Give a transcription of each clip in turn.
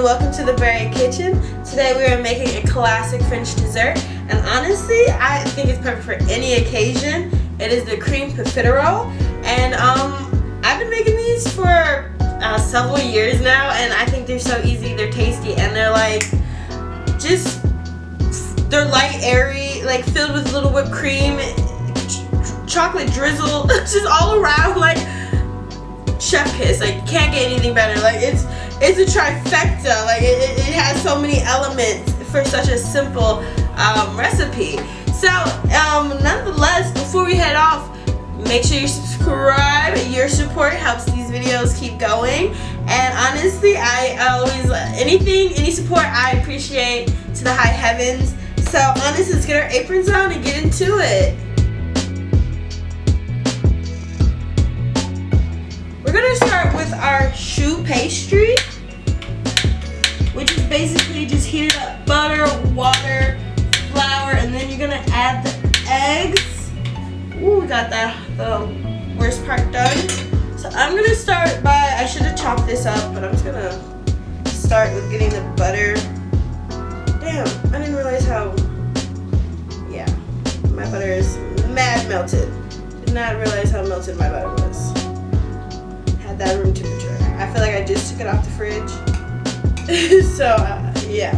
welcome to the Beary kitchen. Today we are making a classic French dessert, and honestly I think it's perfect for any occasion. It is the Crème Profiterole, and I've been making these for several years now, and I think they're so easy, they're tasty, and they're they're light, airy, like filled with little whipped cream, chocolate drizzle, just all around like chef kiss. Like, you can't get anything better. Like, it's a trifecta. Like, it has so many elements for such a simple recipe. So nonetheless, before we head off, make sure you subscribe. Your support helps these videos keep going, and honestly I always, any support I appreciate to the high heavens. So honestly, let's get our aprons on and get into it. We're gonna start with our Choux Pastry, which is basically just heated up butter, water, flour, and then you're gonna add the eggs. Ooh, we got the worst part done. So I'm gonna start by, I should have chopped this up, but I'm just gonna start with getting the butter. Damn, I didn't realize how, yeah, my butter is mad melted. Did not realize how melted my butter was. Had that room temperature. I feel like I just took it off the fridge. So, yeah.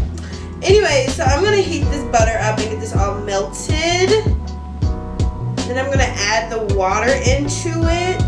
Anyway, so I'm gonna heat this butter up and get this all melted. Then I'm gonna add the water into it.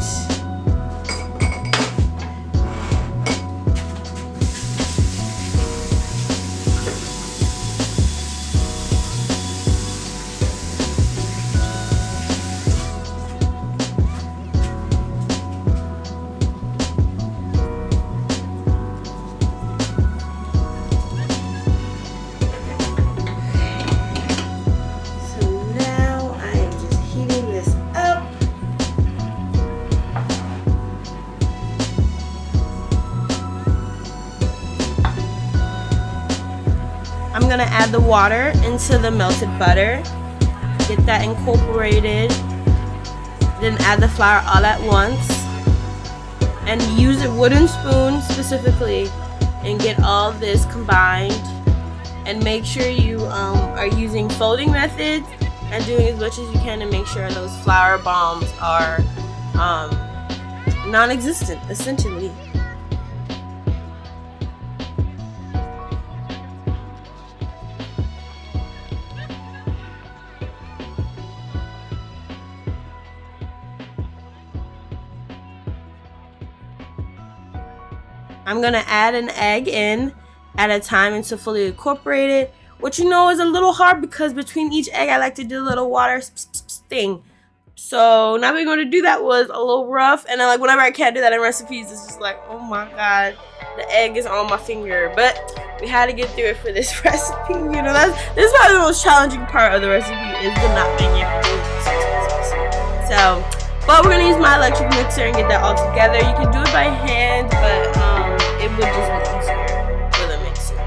I'm gonna add the water into the melted butter, get that incorporated, then add the flour all at once, and use a wooden spoon specifically and get all this combined. And make sure you are using folding methods and doing as much as you can to make sure those flour bombs are non-existent, essentially. I'm gonna add an egg in at a time until fully incorporated, which you know is a little hard because between each egg I like to do a little water thing. So not being able to do that was a little rough, and like whenever I can't do that in recipes, it's just like, oh my god, the egg is on my finger. But we had to get through it for this recipe. You know, this is probably the most challenging part of the recipe, is the not being able to do it. So, but we're gonna use my electric mixer and get that all together. You can do it by hand, but it would just be easier with a mixer.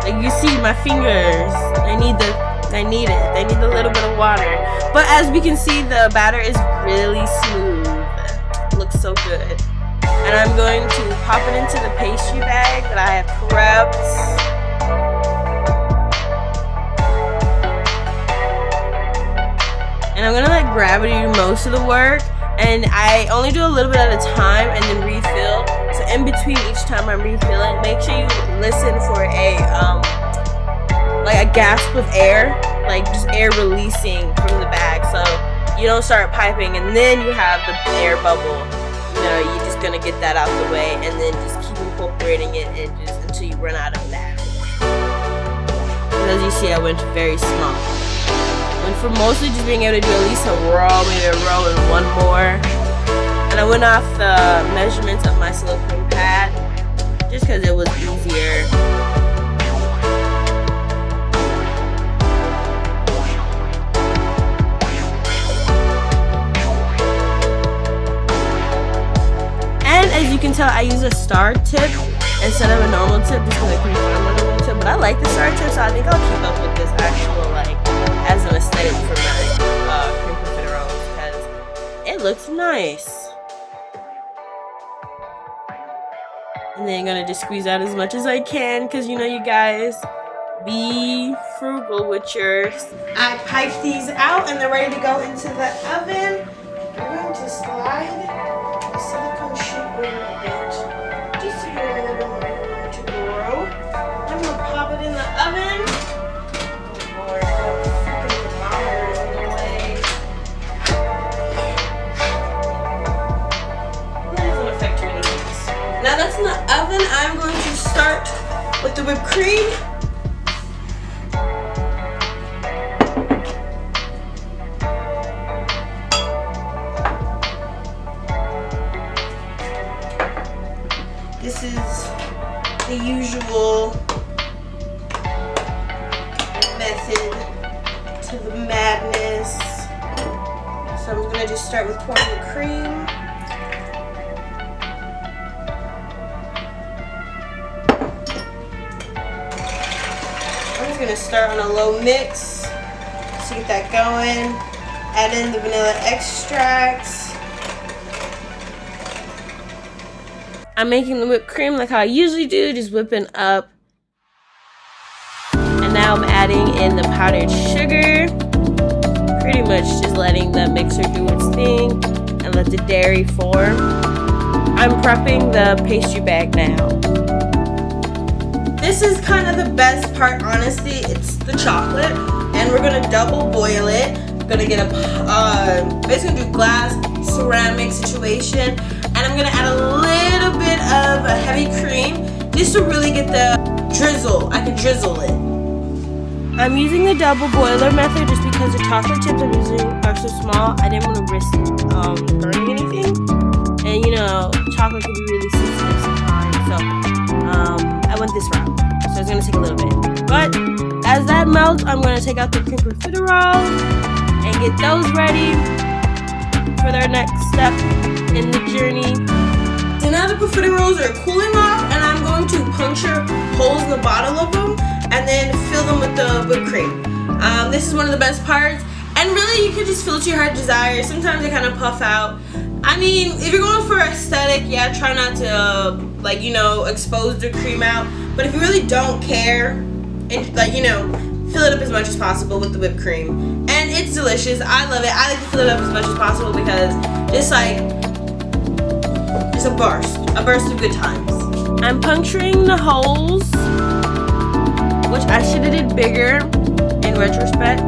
Like, you see my fingers, they need it. They need a little bit of water. But as we can see, the batter is really smooth. It looks so good. And I'm going to pop it into the pastry bag that I have prepped. And I'm gonna let gravity do most of the work, and I only do a little bit at a time and then refill. So in between each time I'm refilling, make sure you listen for a gasp of air, like just air releasing from the bag, so you don't start piping and then you have the air bubble. You know, you're just gonna get that out the way and then just keep incorporating it and just until you run out of that. And as you see, I went very small. Went for mostly just being able to do at least a row, maybe a row and one more. And I went off the measurements of my silicone pad just because it was easier. And as you can tell, I use a star tip instead of a normal tip just because I couldn't find my normal tip. But I like the star tip, so I think I'll keep up with this actual, like, as an aesthetic for my Crème Profiteroles, because nice. And then I'm gonna just squeeze out as much as I can, because you know, you guys, be frugal with yours. I piped these out and they're ready to go into the oven. I'm going to slide the silicone sheet over a bit, just to get a little bit more room to grow. I'm gonna pop it in the oven. Oh Lord, the freaking thermometer is in the way. That doesn't affect too many things. Now that's in the oven, I'm going to start with the whipped cream. This is the usual method to the madness. So I'm gonna just start with pouring the cream. I'm just gonna start on a low mix to get that going. Add in the vanilla extract. I'm making the whipped cream like how I usually do, just whipping up. And now I'm adding in the powdered sugar. Pretty much just letting the mixer do its thing and let the dairy form. I'm prepping the pastry bag now. This is kind of the best part, honestly. It's the chocolate, and we're gonna double boil it. I'm gonna get a, basically do glass ceramic situation. And I'm gonna add a little bit of a heavy cream just to really get the drizzle. I can drizzle it. I'm using the double boiler method just because the chocolate chips I'm using are so small. I didn't want to risk burning anything. And you know, chocolate can be really sensitive sometimes. So I went this route. So it's gonna take a little bit. But as that melts, I'm gonna take out the creme profiteroles and get those ready for their next step in the journey. So now the profiteroles are cooling off, and I'm going to puncture holes in the bottom of them and then fill them with the whipped cream. This is one of the best parts, and really you can just fill it to your heart's desire. Sometimes they kind of puff out. I mean, if you're going for aesthetic, yeah, try not to like, you know, expose the cream out. But if you really don't care, and like, you know, fill it up as much as possible with the whipped cream. And it's delicious. I love it. I like to fill it up as much as possible because it's like just a burst of good times. I'm puncturing the holes, which I should have did bigger in retrospect.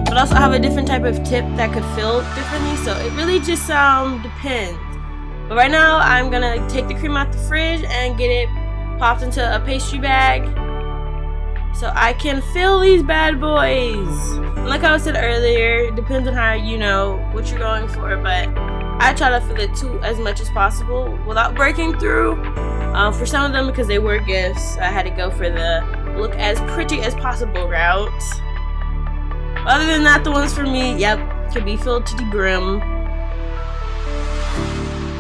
But also I have a different type of tip that could fill differently, so it really just depends. But right now I'm gonna take the cream out the fridge and get it popped into a pastry bag so I can fill these bad boys. Like I said earlier, it depends on how, you know, what you're going for, but I try to fill it as much as possible without breaking through. For some of them, because they were gifts, I had to go for the look as pretty as possible route. Other than that, the ones for me, yep, can be filled to the brim.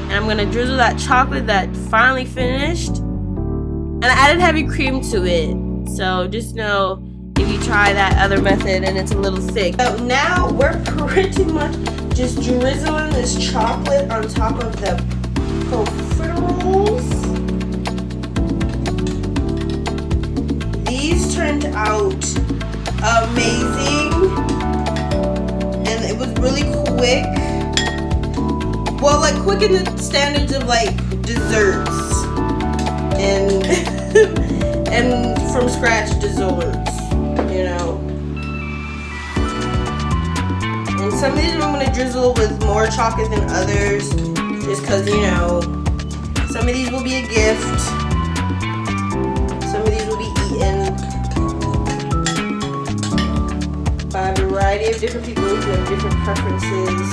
And I'm gonna drizzle that chocolate that finally finished. And I added heavy cream to it. So just know if you try that other method and it's a little thick. So now we're pretty much just drizzling this chocolate on top of the profiteroles. These turned out amazing, and it was really quick. Well, like quick in the standards of like desserts and and from scratch desserts, you know. And some of these I'm gonna drizzle with more chocolate than others, just cause, you know, some of these will be a gift, some of these will be eaten by a variety of different people who have different preferences.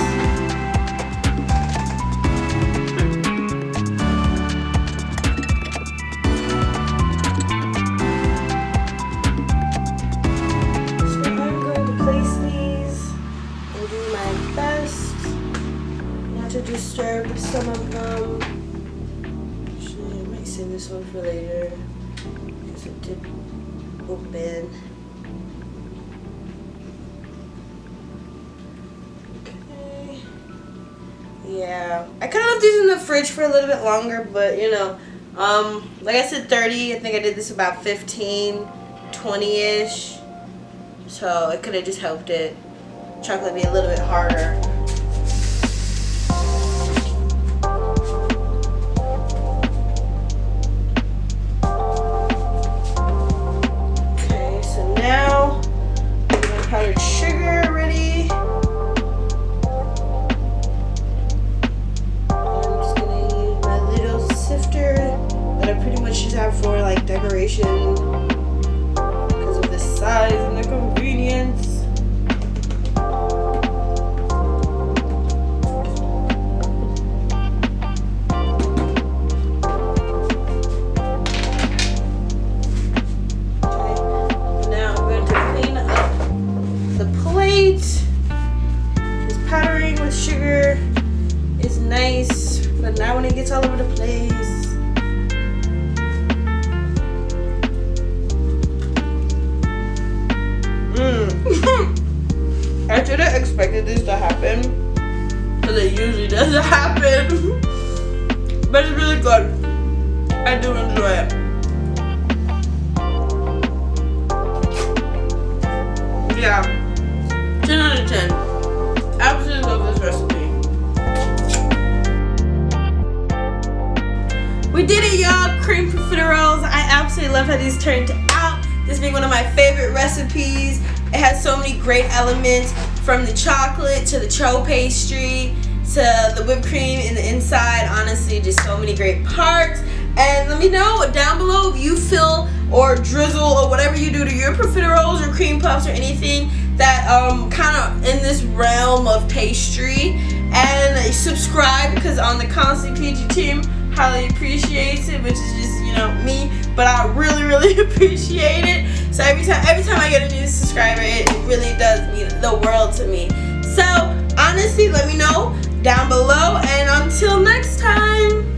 Disturb some of them. Actually, I might save this one for later because it did open. Okay. I could have left these in the fridge for a little bit longer, but you know, like I said 30, I think I did this about 15, 20-ish. So it could have just helped it. Chocolate be a little bit harder. Okay, so now I have my powdered sugar ready. I'm just gonna use my little sifter that I pretty much just have for like decoration because of the size and the convenience. This powdering with sugar is nice, but now when it gets all over the place, I should have expected this to happen, because it usually doesn't happen, but it's really good. I do enjoy it. Yeah. 10 out of 10. Absolutely love this recipe. We did it, y'all. Crème Profiteroles. I absolutely love how these turned out. This being one of my favorite recipes. It has so many great elements, from the chocolate to the Choux Pastry to the whipped cream in the inside. Honestly, just so many great parts. And let me know down below if you fill or drizzle or whatever you do to your profiteroles or cream puffs or anything that kind of in this realm of pastry. And subscribe, because on the Constant PG team highly appreciates it, which is just, you know, me, but I really appreciate it. So every time I get a new subscriber, it really does mean the world to me. So honestly, let me know down below, and until next time.